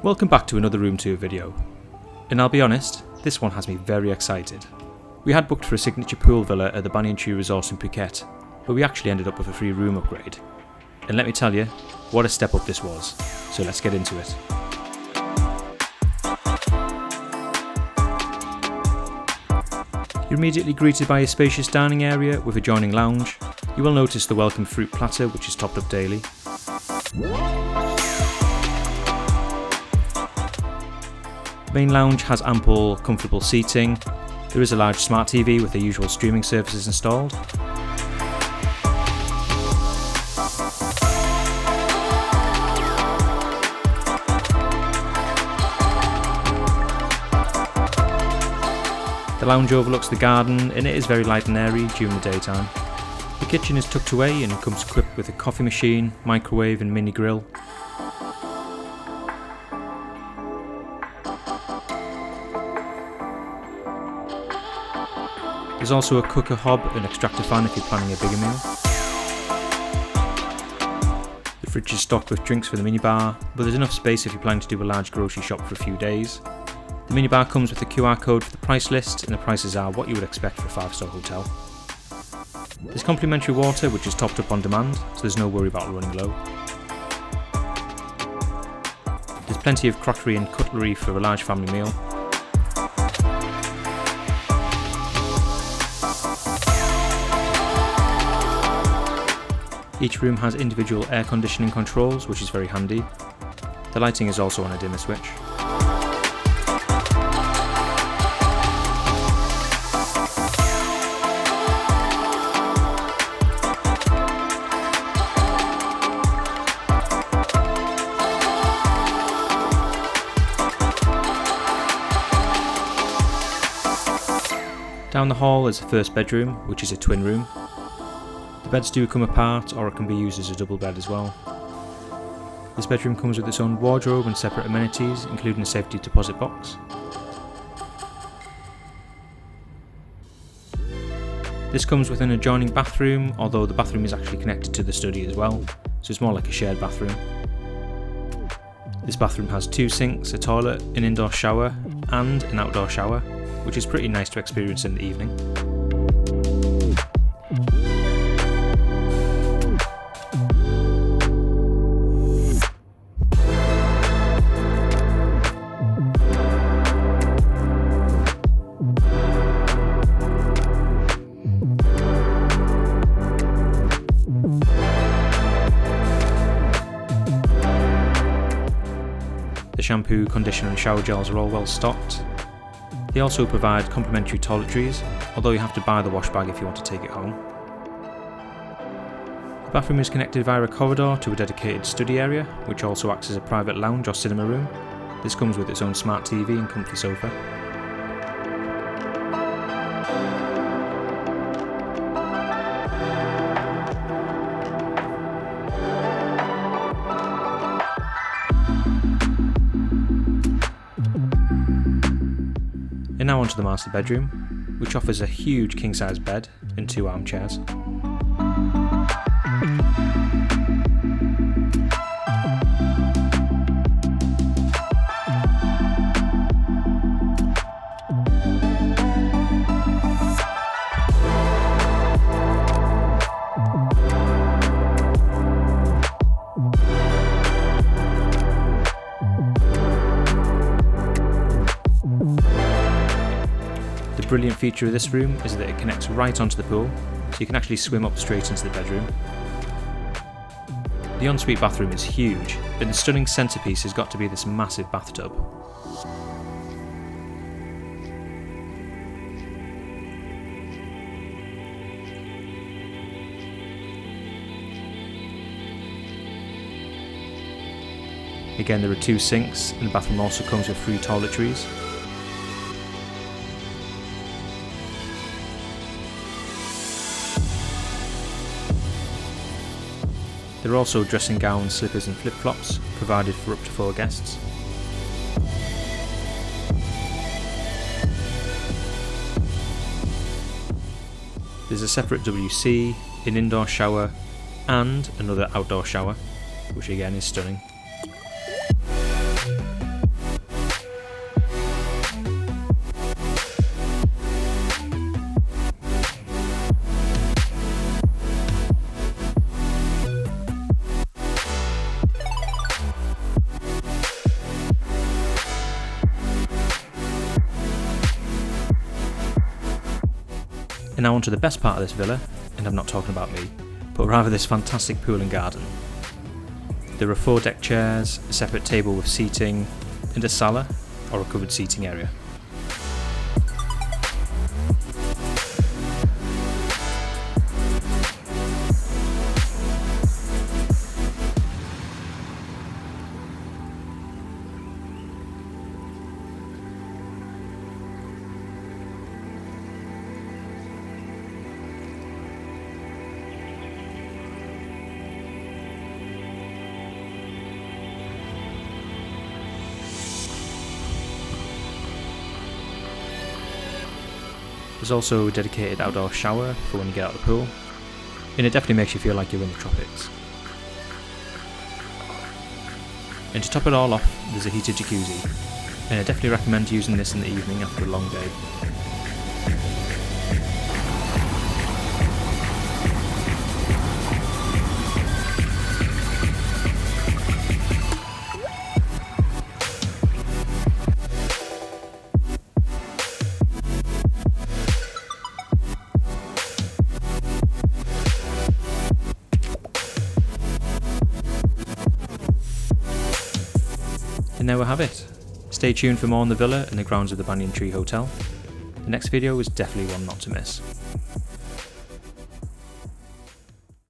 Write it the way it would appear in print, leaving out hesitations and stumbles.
Welcome back to another room tour video, and I'll be honest, this one has me very excited. We had booked for a signature pool villa at the Banyan Tree Resort in Phuket, but we actually ended up with a free room upgrade. And let me tell you, what a step up this was, so let's get into it. You're immediately greeted by a spacious dining area with adjoining lounge. You will notice the welcome fruit platter, which is topped up daily. The main lounge has ample, comfortable seating. There is a large smart TV with the usual streaming services installed. The lounge overlooks the garden and it is very light and airy during the daytime. The kitchen is tucked away and comes equipped with a coffee machine, microwave and mini grill. There's also a cooker hob and extractor fan if you're planning a bigger meal. The fridge is stocked with drinks for the minibar, but there's enough space if you're planning to do a large grocery shop for a few days. The minibar comes with a QR code for the price list, and the prices are what you would expect for a 5-star hotel. There's complimentary water which is topped up on demand, so there's no worry about running low. There's plenty of crockery and cutlery for a large family meal. Each room has individual air conditioning controls, which is very handy. The lighting is also on a dimmer switch. Down the hall is the first bedroom, which is a twin room. The beds do come apart, or it can be used as a double bed as well. This bedroom comes with its own wardrobe and separate amenities, including a safety deposit box. This comes with an adjoining bathroom, although the bathroom is actually connected to the study as well, so it's more like a shared bathroom. This bathroom has 2 sinks, a toilet, an indoor shower, and an outdoor shower, which is pretty nice to experience in the evening. The shampoo, conditioner and shower gels are all well stocked. They also provide complimentary toiletries, although you have to buy the wash bag if you want to take it home. The bathroom is connected via a corridor to a dedicated study area, which also acts as a private lounge or cinema room. This comes with its own smart TV and comfy sofa. And now onto the master bedroom, which offers a huge king-size bed and 2 armchairs. The brilliant feature of this room is that it connects right onto the pool, so you can actually swim up straight into the bedroom. The ensuite bathroom is huge, but the stunning centrepiece has got to be this massive bathtub. Again, there are 2 sinks, and the bathroom also comes with 3 toiletries. There are also dressing gowns, slippers and flip-flops, provided for up to 4 guests. There's a separate WC, an indoor shower and another outdoor shower, which again is stunning. now onto the best part of this villa, and I'm not talking about me, but rather this fantastic pool and garden. There are 4 deck chairs, a separate table with seating, and a sala, or a covered seating area. There's also a dedicated outdoor shower for when you get out of the pool, and it definitely makes you feel like you're in the tropics. And to top it all off, there's a heated jacuzzi, and I definitely recommend using this in the evening after a long day. And there we have it. Stay tuned for more on the villa and the grounds of the Banyan Tree Hotel. The next video is definitely one not to miss.